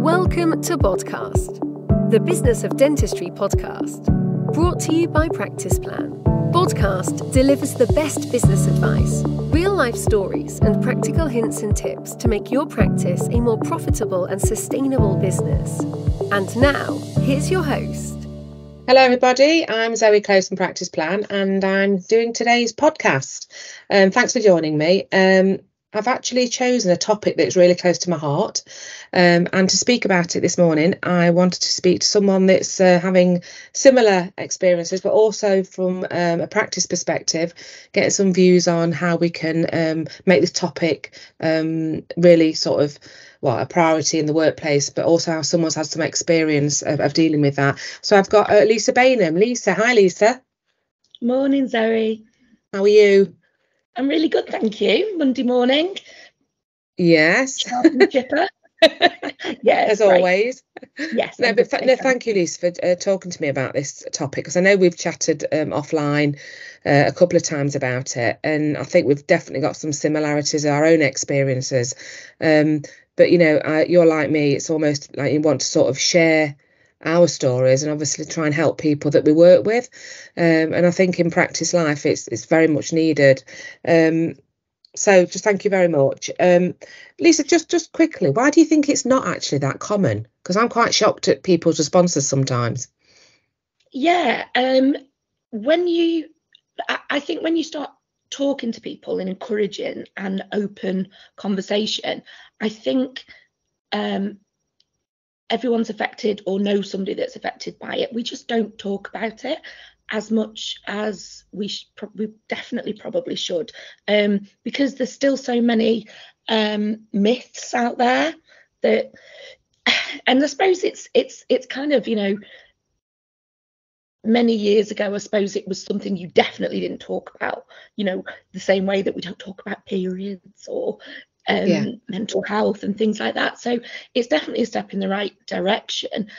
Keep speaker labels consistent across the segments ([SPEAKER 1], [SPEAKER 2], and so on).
[SPEAKER 1] Welcome to Podcast, the Business of Dentistry podcast, brought to you by Practice Plan. Podcast delivers the best business advice, real-life stories, and practical hints and tips to make your practice a more profitable and sustainable business. And now, here's your host.
[SPEAKER 2] Hello everybody, I'm Zoe Close from Practice Plan and I'm doing today's podcast. Thanks for joining me. I've actually chosen a topic that's really close to my heart, and to speak about it this morning I wanted to speak to someone that's having similar experiences, but also from a practice perspective, getting some views on how we can make this topic really sort of a priority in the workplace, but also how someone's had some experience of dealing with that. So I've got Lisa Bainham. Lisa, hi Lisa.
[SPEAKER 3] Morning Zoe.
[SPEAKER 2] How are you?
[SPEAKER 3] I'm really good, thank you. Monday morning.
[SPEAKER 2] Yes.
[SPEAKER 3] Chipper. Yeah,
[SPEAKER 2] as always.
[SPEAKER 3] Yes.
[SPEAKER 2] Thank you, Lisa, for talking to me about this topic, because I know we've chatted offline a couple of times about it, and I think we've definitely got some similarities in our own experiences. But you know, you're like me. It's almost like you want to sort of share our stories and obviously try and help people that we work with, and I think in practice life it's very much needed. So just thank you very much. Lisa, just quickly, why do you think it's not actually that common? Because I'm quite shocked at people's responses sometimes.
[SPEAKER 3] Yeah, I think when you start talking to people and encouraging an open conversation, I think everyone's affected or knows somebody that's affected by it. We just don't talk about it as much as we definitely probably should, because there's still so many myths out there that, and I suppose it's kind of, you know, many years ago, I suppose it was something you definitely didn't talk about, you know, the same way that we don't talk about periods or mental health and things like that. So it's definitely a step in the right direction,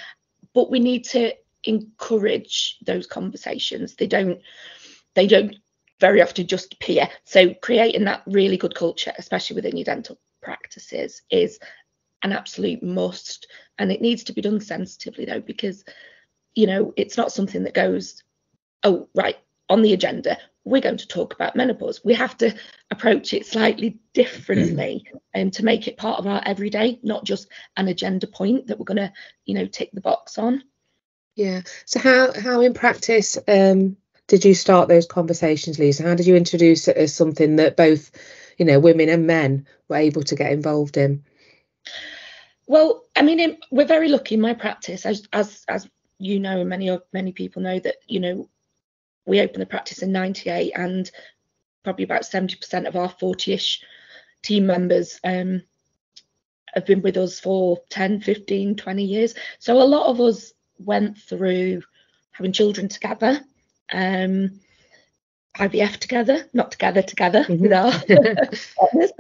[SPEAKER 3] but we need to encourage those conversations. They don't very often just appear. So creating that really good culture, especially within your dental practices, is an absolute must, and it needs to be done sensitively though, because you know, it's not something that goes, oh right, on the agenda we're going to talk about menopause. We have to approach it slightly differently, and to make it part of our everyday, not just an agenda point that we're going to, you know, tick the box on.
[SPEAKER 2] Yeah. So how in practice did you start those conversations, Lisa? How did you introduce it as something that both, you know, women and men were able to get involved in?
[SPEAKER 3] Well, I mean, we're very lucky in my practice, as you know, and many people know, that, you know, we opened the practice in 98, and probably about 70% of our 40-ish team members have been with us for 10, 15, 20 years. So a lot of us went through having children together, IVF together, not together with our partners.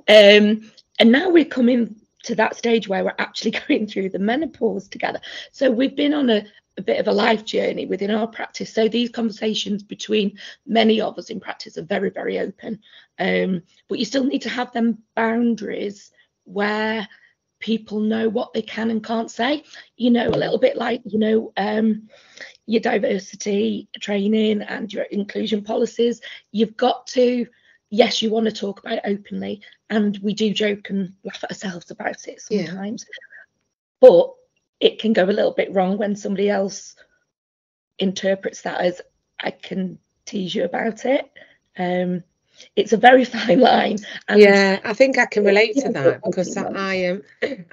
[SPEAKER 3] And now we're coming to that stage where we're actually going through the menopause together. So we've been on a bit of a life journey within our practice. So these conversations between many of us in practice are very, very open. But you still need to have them boundaries where people know what they can and can't say. You know, a little bit like, you know, your diversity training and your inclusion policies. You've got to, yes, you want to talk about it openly, and we do joke and laugh at ourselves about it sometimes. But it can go a little bit wrong when somebody else interprets that as, I can tease you about it. It's a very fine line. And
[SPEAKER 2] yeah, I think I can relate to that, because I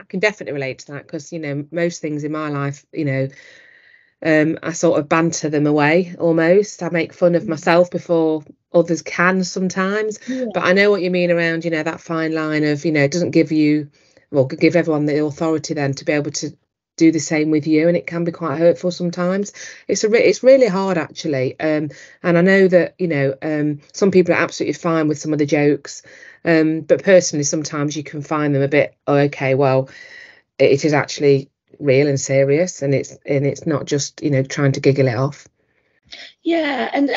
[SPEAKER 2] can definitely relate to that, because, you know, most things in my life, you know, I sort of banter them away almost. I make fun of myself before others can sometimes. But I know what you mean around, you know, that fine line of, you know, it doesn't give you, well, give everyone the authority then to be able to do the same with you, and it can be quite hurtful sometimes. It's really hard actually, and I know that, you know, some people are absolutely fine with some of the jokes, but personally sometimes you can find them a bit, oh, okay, well, it is actually real and serious, and it's not just, you know, trying to giggle it off.
[SPEAKER 3] Yeah, and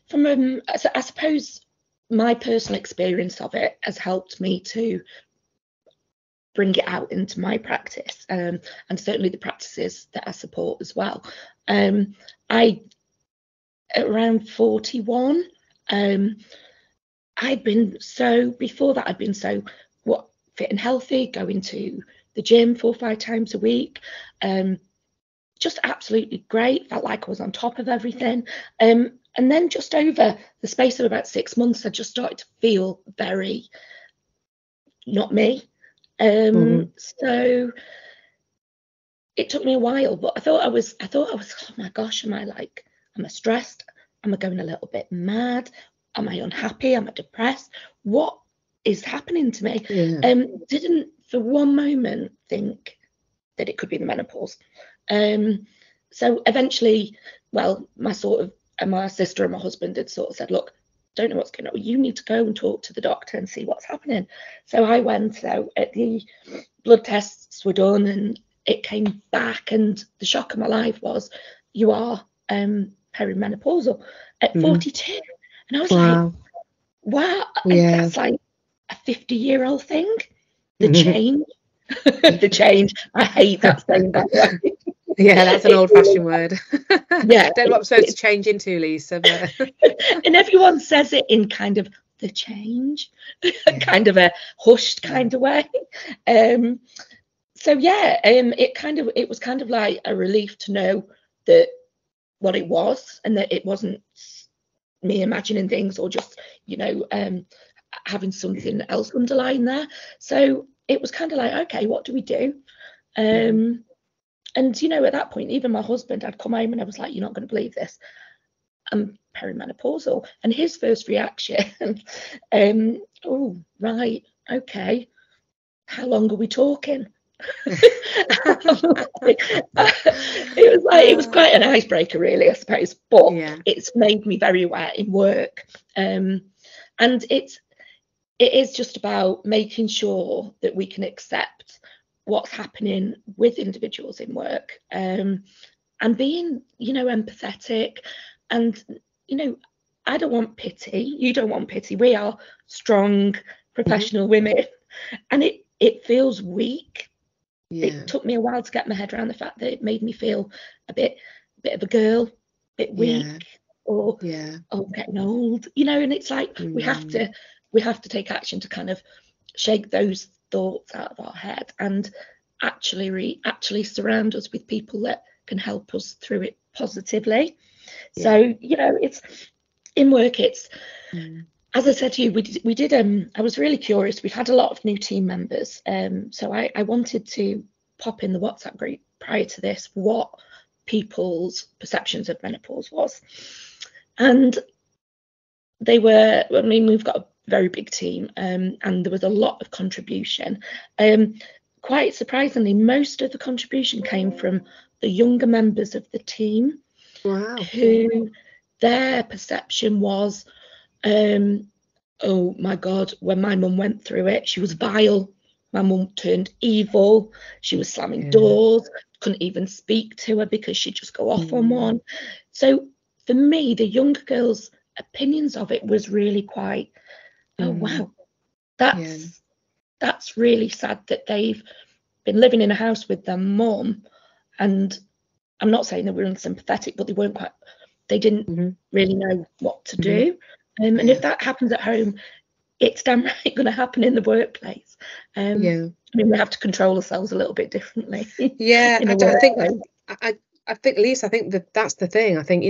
[SPEAKER 3] from I suppose my personal experience of it has helped me to bring it out into my practice, and certainly the practices that I support as well. I, at around 41, before that I'd been so fit and healthy, going to the gym 4 or 5 times a week, just absolutely great, felt like I was on top of everything. And then just over the space of about 6 months, I just started to feel very not me. So it took me a while, but I thought I was, oh my gosh, am I stressed? Am I going a little bit mad? Am I unhappy? Am I depressed? What is happening to me? Didn't for one moment think that it could be the menopause. So eventually, well, my sister and my husband had sort of said, look, don't know what's going on. You need to go and talk to the doctor and see what's happening. So I went. So the blood tests were done, and it came back, and the shock of my life was, you are perimenopausal at 42. And I was like, wow, that's like a 50-year-old thing. The change. The change. I hate that saying, by the way.
[SPEAKER 2] Yeah, that's an old-fashioned word.
[SPEAKER 3] Yeah.
[SPEAKER 2] Don't know what I'm supposed to change into, Lisa. But
[SPEAKER 3] and everyone says it in kind of the change, kind of a hushed kind of way. So yeah, it was kind of like a relief to know that what it was, and that it wasn't me imagining things, or just, having something else underlying there. So it was kind of like, okay, what do we do? And, at that point, even my husband, I'd come home and I was like, you're not going to believe this, I'm perimenopausal. And his first reaction, oh, right, okay, how long are we talking? It was quite an icebreaker, really, I suppose, but it's made me very aware in work. And it is just about making sure that we can accept what's happening with individuals in work, and being, empathetic. And, I don't want pity. You don't want pity. We are strong, professional women, and it feels weak. It took me a while to get my head around the fact that it made me feel a bit of a girl, a bit weak, or I'm getting old, and it's like we have to take action to kind of shake those thoughts out of our head, and actually surround us with people that can help us through it positively. So it's in work, it's as I said to you, we did I was really curious. We've had a lot of new team members, so I wanted to pop in the WhatsApp group prior to this what people's perceptions of menopause was. And we've got a very big team, and there was a lot of contribution. Quite surprisingly, most of the contribution came from the younger members of the team.
[SPEAKER 2] Wow.
[SPEAKER 3] Who their perception was, oh my God, when my mum went through it, she was vile. My mum turned evil. She was slamming doors, couldn't even speak to her because she'd just go off on one. So for me, the younger girls' opinions of it was really quite, oh wow, that's really sad that they've been living in a house with their mum, and I'm not saying they were unsympathetic, but they didn't really know what to do. And if that happens at home, it's damn right going to happen in the workplace. I mean, we have to control ourselves a little bit differently.
[SPEAKER 2] I think, Lisa, I think that's the thing. I think,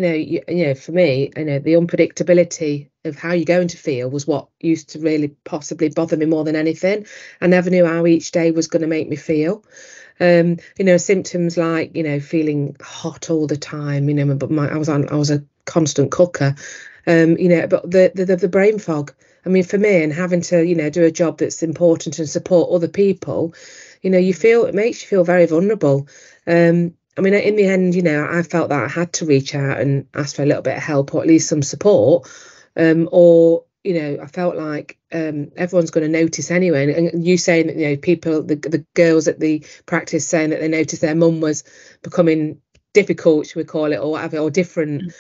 [SPEAKER 2] for me, the unpredictability of how you're going to feel was what used to really possibly bother me more than anything. I never knew how each day was going to make me feel. Symptoms like, feeling hot all the time, but I was a constant cooker, but the brain fog. I mean, for me, and having to, do a job that's important and support other people, it makes you feel very vulnerable. I mean, in the end, I felt that I had to reach out and ask for a little bit of help, or at least some support, or I felt like everyone's going to notice anyway. And you saying that, people, the girls at the practice saying that they noticed their mum was becoming difficult, should we call it, or whatever, or different.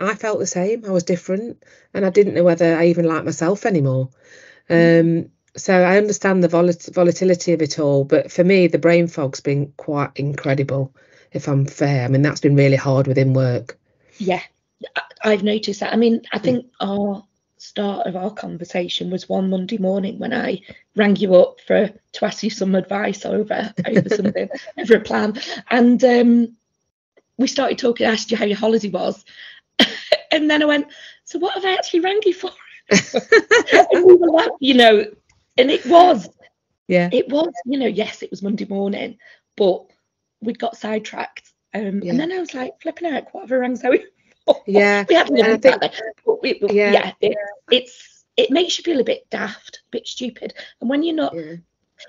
[SPEAKER 2] I felt the same. I was different, and I didn't know whether I even liked myself anymore. So I understand the volatility of it all, but for me, the brain fog's been quite incredible, if I'm fair. I mean, that's been really hard within work.
[SPEAKER 3] Yeah, I've noticed that. I mean, I think our start of our conversation was one Monday morning when I rang you up to ask you some advice over something, over a plan. And we started talking, I asked you how your holiday was. And then I went, so what have I actually rang you for? And we were like, and it was, yes, it was Monday morning, but we got sidetracked. And then I was like, flipping out, what have I rang Zoe for?
[SPEAKER 2] Yeah.
[SPEAKER 3] We had lovely chat there. But it makes you feel a bit daft, a bit stupid. And when you're not,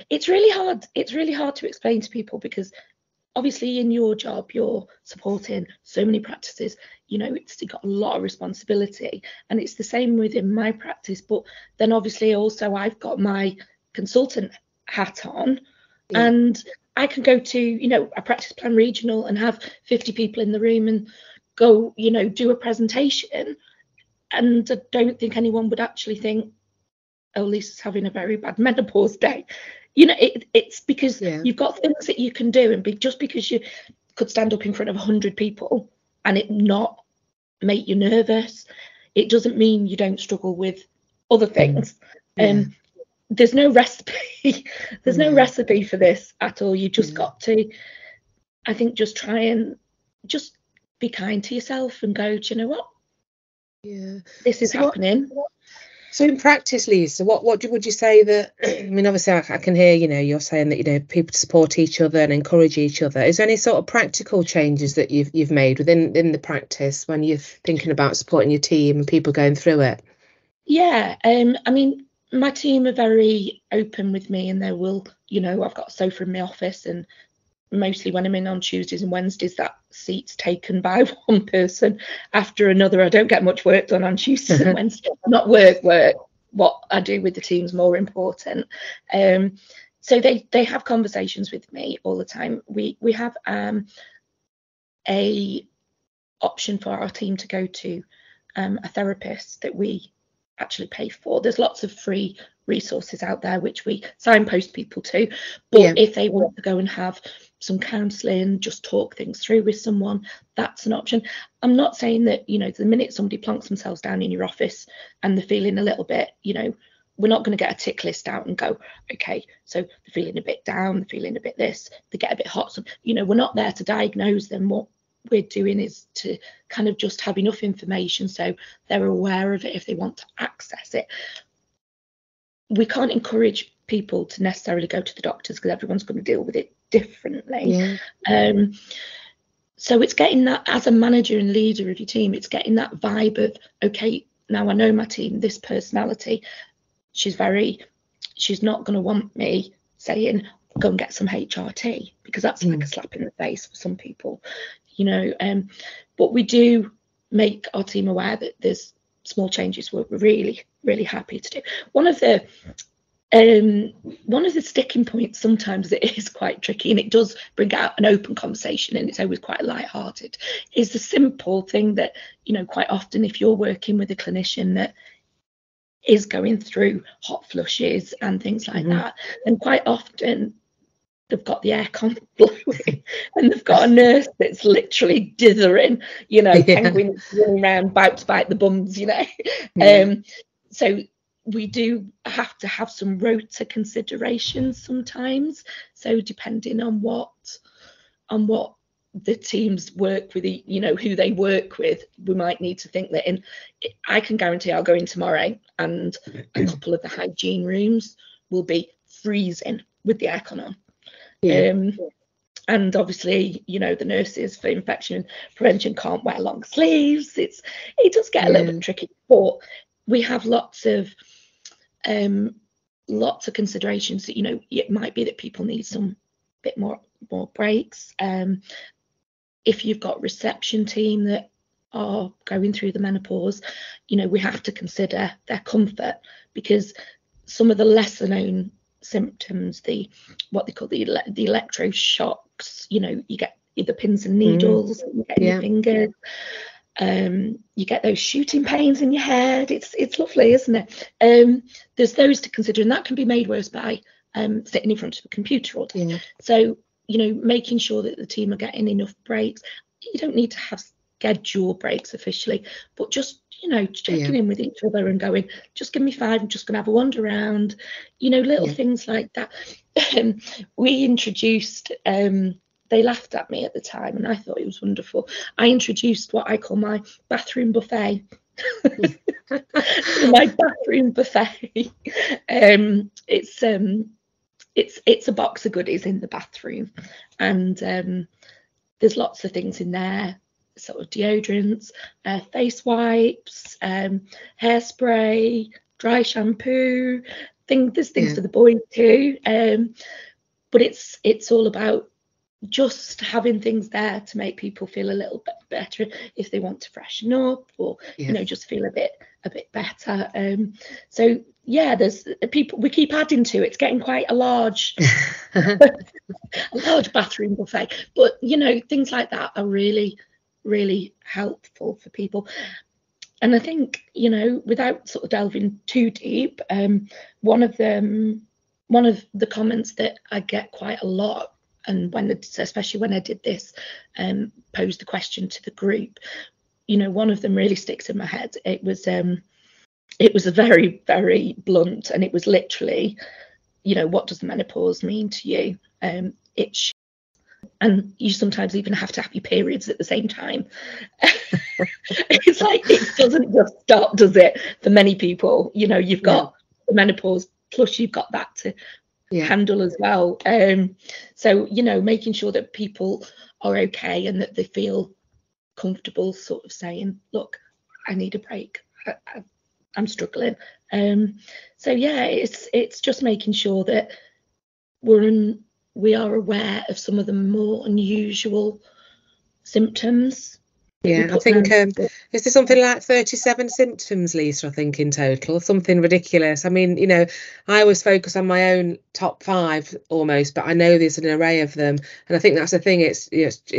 [SPEAKER 3] it's really hard. It's really hard to explain to people, because obviously in your job you're supporting so many practices, it's got a lot of responsibility, and it's the same within my practice. But then obviously also I've got my consultant hat on, and I can go to a practice plan regional and have 50 people in the room and go do a presentation, and I don't think anyone would actually think, oh, Lisa's having a very bad menopause day. It's because you've got things that you can do, and just because you could stand up in front of 100 people and it not make you nervous, it doesn't mean you don't struggle with other things. There's no recipe. There's no recipe for this at all. You just got to, I think, just try and just be kind to yourself and go, do you know what? This is happening.
[SPEAKER 2] So in practice, Lisa, what would you say that, I mean, obviously I can hear, you're saying that, people support each other and encourage each other. Is there any sort of practical changes that you've made within the practice when you're thinking about supporting your team and people going through it?
[SPEAKER 3] Yeah, I mean, my team are very open with me, and they will, I've got a sofa in my office, and mostly when I'm in on Tuesdays and Wednesdays, that seat's taken by one person after another. I don't get much work done on Tuesdays and Wednesdays. Not work. What I do with the team's more important. So they have conversations with me all the time. We have a option for our team to go to a therapist that we actually pay for. There's lots of free resources out there which we signpost people to, but if they want to go and have some counselling, just talk things through with someone, that's an option. I'm not saying that, the minute somebody plonks themselves down in your office and they're feeling a little bit, we're not going to get a tick list out and go, okay, so they're feeling a bit down, they're feeling a bit this, they get a bit hot. So, we're not there to diagnose them. What we're doing is to kind of just have enough information so they're aware of it if they want to access it. We can't encourage people to necessarily go to the doctors, because everyone's going to deal with it differently. So it's getting that, as a manager and leader of your team, it's getting that vibe of, okay, now I know my team, this personality, she's not going to want me saying, go and get some HRT, because that's like a slap in the face for some people, but we do make our team aware that there's small changes we're really, really happy to do. One of the sticking points, sometimes it is quite tricky, and it does bring out an open conversation, and it's always quite light-hearted, is the simple thing that, quite often if you're working with a clinician that is going through hot flushes and things like that, and quite often they've got the aircon blowing and they've got a nurse that's literally dithering, penguins running around, about to bite the bums, So we do have to have some rota considerations sometimes. So depending on what the teams work with, who they work with, we might need to think that I can guarantee I'll go in tomorrow and a couple of the hygiene rooms will be freezing with the aircon on. And obviously, the nurses for infection prevention can't wear long sleeves. It does get a little bit tricky, but we have lots of considerations that, it might be that people need some bit more breaks. If you've got reception team that are going through the menopause, we have to consider their comfort, because some of the lesser known symptoms, what they call the electroshocks, you get the pins and needles, you get in your fingers. You get those shooting pains in your head. It's lovely, isn't it? There's those to consider, and that can be made worse by sitting in front of a computer all day.
[SPEAKER 2] Yeah.
[SPEAKER 3] So, making sure that the team are getting enough breaks. You don't need to have schedule breaks officially, but just, checking in with each other and going, just give me 5, I'm just going to have a wander around, little things like that. We introduced, they laughed at me at the time and I thought it was wonderful. I introduced what I call my bathroom buffet. My bathroom buffet. It's a box of goodies in the bathroom, and there's lots of things in there, sort of deodorants, face wipes, hairspray, dry shampoo. There's things for the boys too, but it's all about just having things there to make people feel a little bit better if they want to freshen up or just feel a bit better. So there's people, we keep adding to it. It's getting quite a large a large bathroom buffet, but things like that are really, really helpful for people. And I think, without sort of delving too deep, one of the comments that I get quite a lot, and especially when I did this, posed the question to the group, one of them really sticks in my head. It was a very, very blunt, and it was literally, what does menopause mean to you? And you sometimes even have to have your periods at the same time. It's like, it doesn't just stop, does it? For many people, you've got the menopause, plus you've got that to handle as well. So, making sure that people are okay and that they feel comfortable sort of saying, look, I need a break. I'm struggling. So it's just making sure that we are aware of some of the more unusual symptoms.
[SPEAKER 2] I think is there something like 37 symptoms, Lisa, I think, in total, something ridiculous. I mean, I always focus on my own top 5 almost, but I know there's an array of them, and I think that's the thing. It's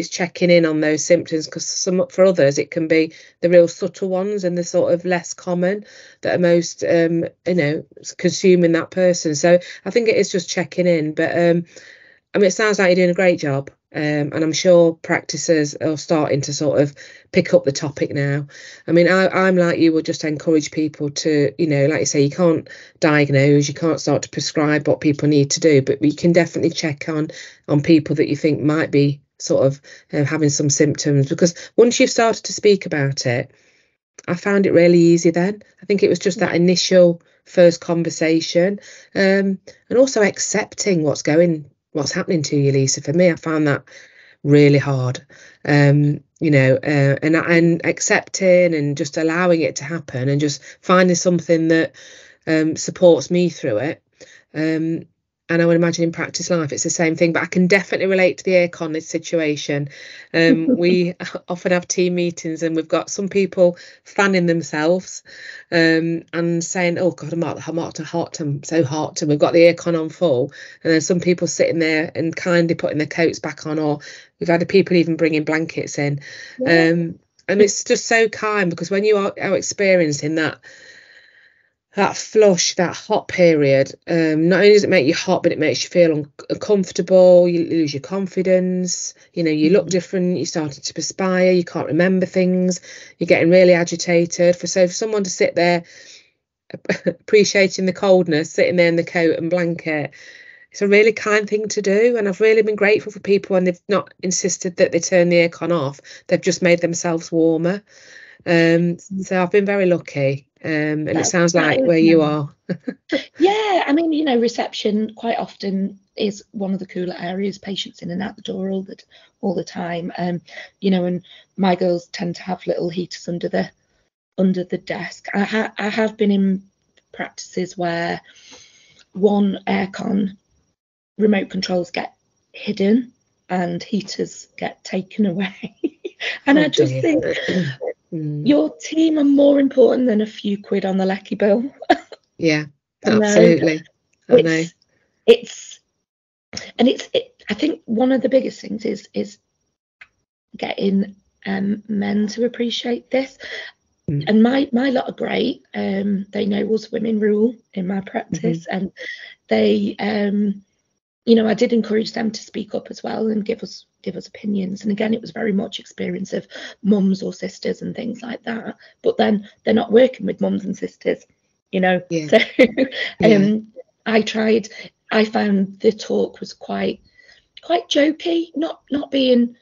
[SPEAKER 2] checking in on those symptoms, because for others it can be the real subtle ones and the sort of less common that are most consuming that person. So I think it is just checking in, but I mean, it sounds like you're doing a great job, and I'm sure practices are starting to sort of pick up the topic now. I mean, I'm like you, would just encourage people to, like you say, you can't diagnose, you can't start to prescribe what people need to do, but we can definitely check on people that you think might be sort of having some symptoms, because once you've started to speak about it, I found it really easy then. I think it was just that initial first conversation, and also accepting what's happening to you, Lisa. For me, I found that really hard, and accepting and just allowing it to happen and just finding something that supports me through it. And I would imagine in practice life it's the same thing, but I can definitely relate to the aircon situation. We often have team meetings and we've got some people fanning themselves and saying, oh God, I'm so hot, and we've got the aircon on full, and then some people sitting there and kindly putting their coats back on, or we've had people even bringing blankets in. And it's just so kind, because when you are experiencing that flush, that hot period, not only does it make you hot, but it makes you feel uncomfortable. You lose your confidence, you look different, you started to perspire, you can't remember things, you're getting really agitated. For someone to sit there appreciating the coldness, sitting there in the coat and blanket, it's a really kind thing to do. And I've really been grateful for people when they've not insisted that they turn the aircon off, they've just made themselves warmer. So I've been very lucky, and it sounds like where you are.
[SPEAKER 3] Yeah, I mean, reception quite often is one of the cooler areas. Patients in and out the door all the time. And my girls tend to have little heaters under the desk. I have been in practices where one aircon remote controls get hidden and heaters get taken away. And I just think your team are more important than a few quid on the lecky bill.
[SPEAKER 2] Yeah, absolutely. I know.
[SPEAKER 3] I think one of the biggest things is getting men to appreciate this. And my lot are great. They know us women rule in my practice, and they, I did encourage them to speak up as well and give us opinions. And again, it was very much experience of mums or sisters and things like that. But then they're not working with mums and sisters, So I found the talk was quite jokey, not being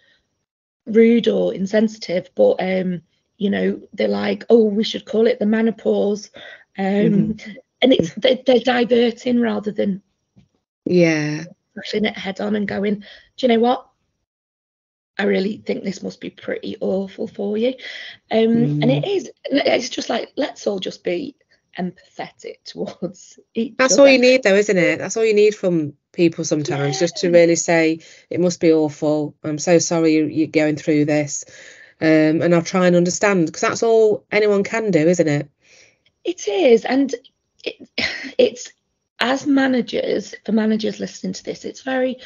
[SPEAKER 3] rude or insensitive, but they're like, oh, we should call it the menopause, and it's they're diverting rather than pushing it head on and going, do you know what, I really think this must be pretty awful for you, and it's just like, let's all just be empathetic towards each
[SPEAKER 2] That's
[SPEAKER 3] other.
[SPEAKER 2] all you need though, isn't it? That's all you need from people sometimes, just to really say, it must be awful, I'm so sorry you're going through this, and I'll try and understand, because that's all anyone can do, isn't it?
[SPEAKER 3] It is. And it's as managers, for managers listening to this, it's very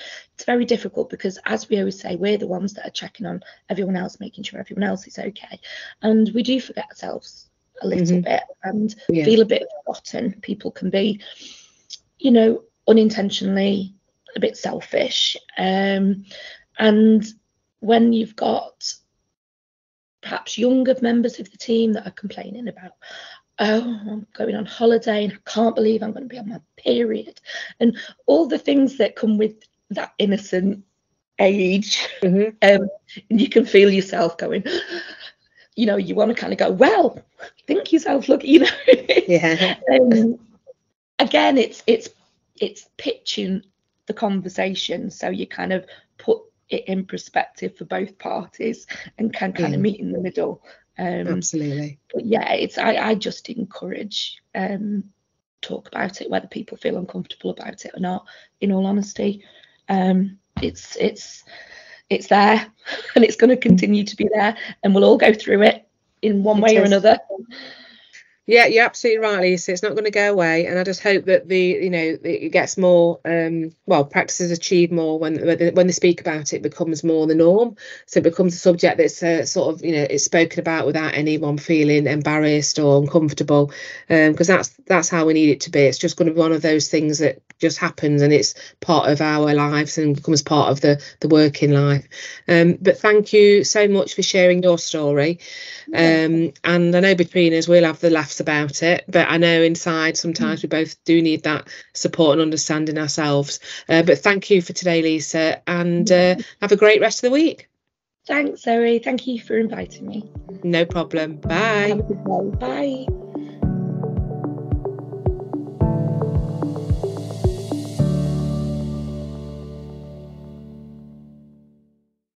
[SPEAKER 3] difficult, because as we always say, we're the ones that are checking on everyone else, making sure everyone else is okay, and we do forget ourselves a little bit and feel a bit forgotten. People can be, unintentionally a bit selfish, and when you've got perhaps younger members of the team that are complaining about, oh, I'm going on holiday and I can't believe I'm going to be on my period, and all the things that come with that innocent age, and you can feel yourself going, you want to kind of go, well, think yourself lucky, again, it's pitching the conversation so you kind of put it in perspective for both parties and can kind of meet in the middle.
[SPEAKER 2] Absolutely.
[SPEAKER 3] But I just encourage talk about it, whether people feel uncomfortable about it or not. In all honesty, it's there, and it's going to continue to be there, and we'll all go through it in one way or another.
[SPEAKER 2] Yeah, you're absolutely right, Lisa. It's not going to go away, and I just hope that it gets more. Practices achieve more when they speak about it. Becomes more the norm, so it becomes a subject that's sort of it's spoken about without anyone feeling embarrassed or uncomfortable, because that's how we need it to be. It's just going to be one of those things that just happens, and it's part of our lives and becomes part of the working life. But thank you so much for sharing your story, and I know between us we'll have the laughs about it, but I know inside sometimes we both do need that support and understanding ourselves. But thank you for today, Lisa, and have a great rest of the week.
[SPEAKER 3] Thanks, Zoe. Thank you for inviting me.
[SPEAKER 2] No problem. Bye.
[SPEAKER 3] Have a good day. Bye.